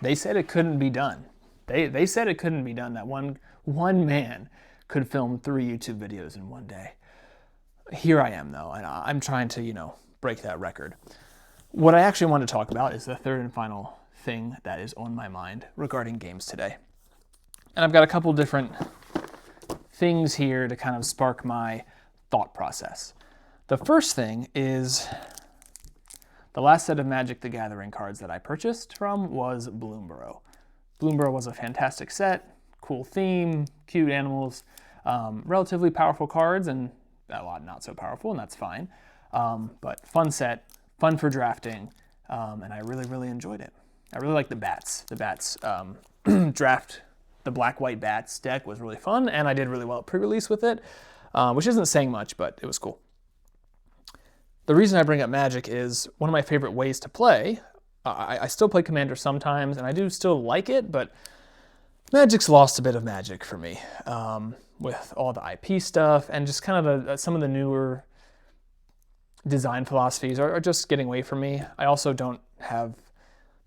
They said it couldn't be done. They said it couldn't be done, that one man could film 3 YouTube videos in one day. Here I am, though, and I'm trying to, break that record. What I actually want to talk about is the third and final thing that is on my mind regarding games today. And I've got a couple different things here to kind of spark my thought process. The first thing is the last set of Magic the Gathering cards that I purchased from was Bloomburrow. Bloomburrow was a fantastic set, cool theme, cute animals, relatively powerful cards, and a lot not so powerful, and that's fine. But fun set, fun for drafting, and I really, really enjoyed it. I really like the bats. The bats draft, the black-white bats deck was really fun, and I did really well at pre-release with it, which isn't saying much, but it was cool. The reason I bring up Magic is one of my favorite ways to play. I still play Commander sometimes, and I do still like it, but Magic's lost a bit of magic for me with all the IP stuff and just kind of some of the newer design philosophies are just getting away from me. I also don't have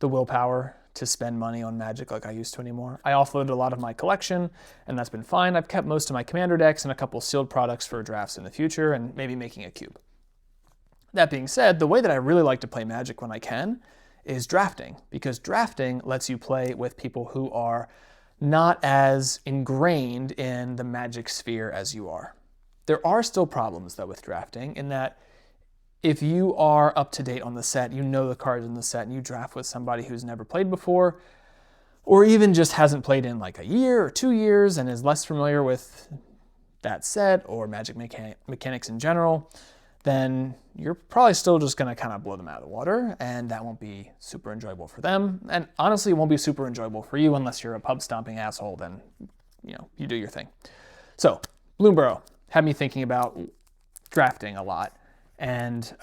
the willpower to spend money on Magic like I used to anymore. I offloaded a lot of my collection, and that's been fine. I've kept most of my Commander decks and a couple sealed products for drafts in the future and maybe making a cube. That being said, the way that I really like to play Magic when I can is drafting, because drafting lets you play with people who are not as ingrained in the Magic sphere as you are. There are still problems, though, with drafting, in that if you are up to date on the set, you know the cards in the set, and you draft with somebody who's never played before, or even just hasn't played in like a year or 2 years and is less familiar with that set or Magic mechanics in general, then you're probably still just going to kind of blow them out of the water, and that won't be super enjoyable for them. And honestly, it won't be super enjoyable for you unless you're a pub stomping asshole, then you do your thing. So Bloomburrow had me thinking about drafting a lot, and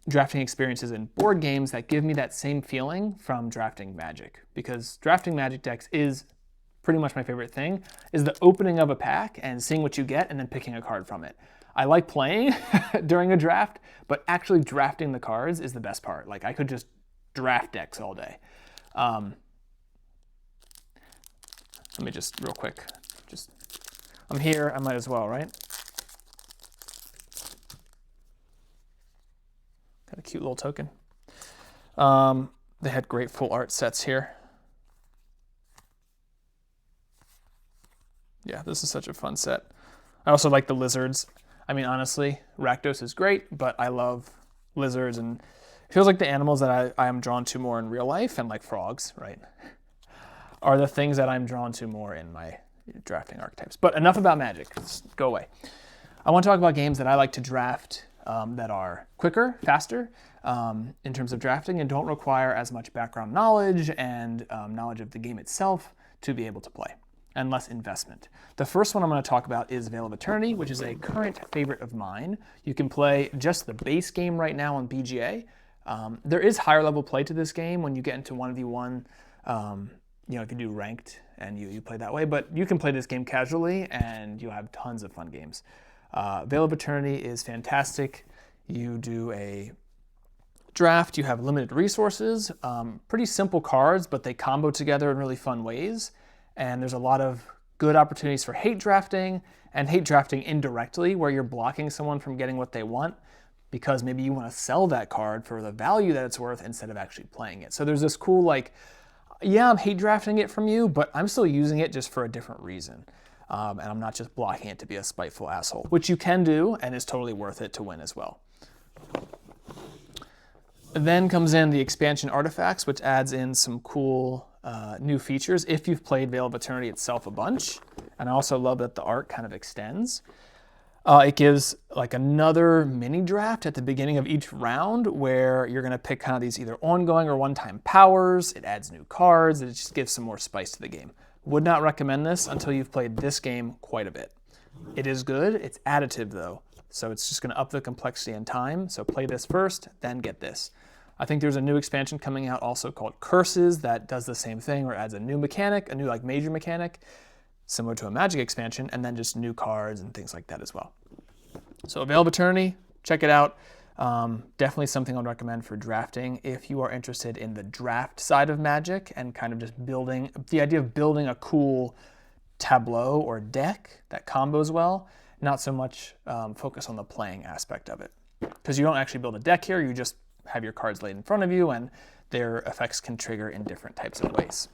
drafting experiences in board games that give me that same feeling from drafting Magic, because drafting Magic decks is pretty much my favorite thing, is the opening of a pack and seeing what you get and then picking a card from it. I like playing during a draft, but actually drafting the cards is the best part. Like, I could just draft decks all day. Let me just real quick, I'm here, I might as well, right? Got a cute little token. They had great full art sets here. Yeah, this is such a fun set. I also like the lizards. I mean, honestly, Rakdos is great, but I love lizards, and it feels like the animals that I am drawn to more in real life, and like frogs, right, are the things that I'm drawn to more in my drafting archetypes. But enough about Magic. Let's go away. I want to talk about games that I like to draft that are quicker, faster in terms of drafting and don't require as much background knowledge and knowledge of the game itself to be able to play, and less investment. The first one I'm going to talk about is Veil of Eternity, which is a current favorite of mine. You can play just the base game right now on BGA. There is higher level play to this game when you get into 1v1, if you do ranked and you play that way, but you can play this game casually and you'll have tons of fun games. Veil of Eternity is fantastic. You do a draft, you have limited resources, pretty simple cards, but they combo together in really fun ways. And there's a lot of good opportunities for hate drafting, and hate drafting indirectly, where you're blocking someone from getting what they want because maybe you want to sell that card for the value that it's worth instead of actually playing it. So there's this cool, like, yeah, I'm hate drafting it from you, but I'm still using it just for a different reason. And I'm not just blocking it to be a spiteful asshole, which you can do and is totally worth it to win as well. Then comes in the expansion artifacts, which adds in some cool new features if you've played Veil of Eternity itself a bunch. And I also love that the art kind of extends. It gives like another mini draft at the beginning of each round where you're going to pick kind of these either ongoing or one-time powers. It adds new cards. It just gives some more spice to the game. Would not recommend this until you've played this game quite a bit. It is good. It's additive though. So it's just going to up the complexity and time. So play this first, then get this. I think there's a new expansion coming out also called Curses that does the same thing, or adds a new mechanic, a new like major mechanic, similar to a Magic expansion, and then just new cards and things like that as well. So Veil of Eternity, check it out. Definitely something I'd recommend for drafting if you are interested in the draft side of Magic and kind of just building, the idea of building a cool tableau or deck that combos well, not so much focus on the playing aspect of it. Because you don't actually build a deck here, you just have your cards laid in front of you and their effects can trigger in different types of ways.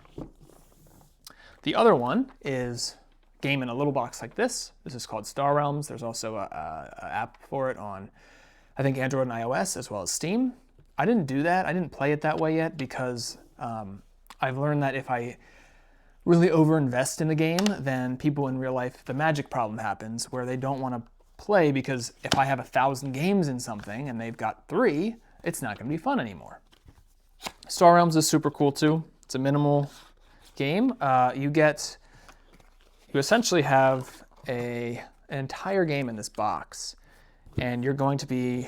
The other one is a game in a little box like this. This is called Star Realms. There's also an app for it on, I think, Android and iOS, as well as Steam. I didn't do that. I didn't play it that way yet because I've learned that if I really overinvest in the game, then people in real life, the Magic problem happens where they don't want to play because if I have 1,000 games in something and they've got 3, it's not going to be fun anymore. Star Realms is super cool too. It's a minimal game. You essentially have an entire game in this box, and you're going to be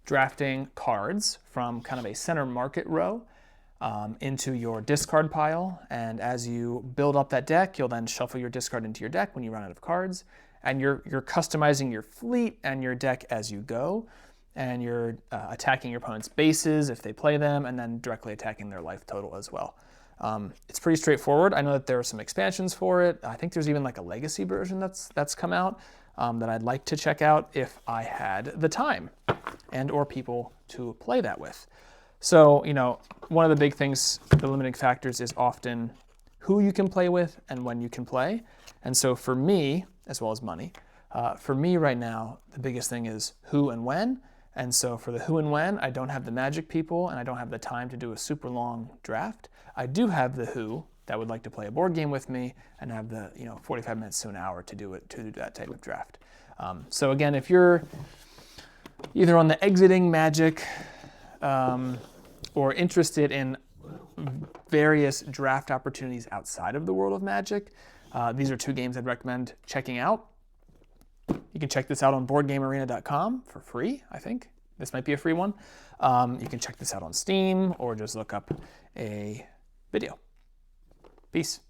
drafting cards from kind of a center market row into your discard pile. And as you build up that deck, you'll then shuffle your discard into your deck when you run out of cards. And you're customizing your fleet and your deck as you go. And you're attacking your opponent's bases if they play them, and then directly attacking their life total as well. It's pretty straightforward. I know that there are some expansions for it. I think there's even like a legacy version that's come out that I'd like to check out if I had the time and or people to play that with. So, one of the big things, the limiting factors is often who you can play with and when you can play. And so for me, as well as money, for me right now, the biggest thing is who and when. And so for the who and when, I don't have the Magic people and I don't have the time to do a super long draft. I do have the who that would like to play a board game with me and have the 45 minutes to an hour to do that type of draft. So again, if you're either on the exiting Magic or interested in various draft opportunities outside of the world of Magic, these are 2 games I'd recommend checking out. You can check this out on BoardGameArena.com for free, I think. This might be a free one. You can check this out on Steam or just look up a video. Peace.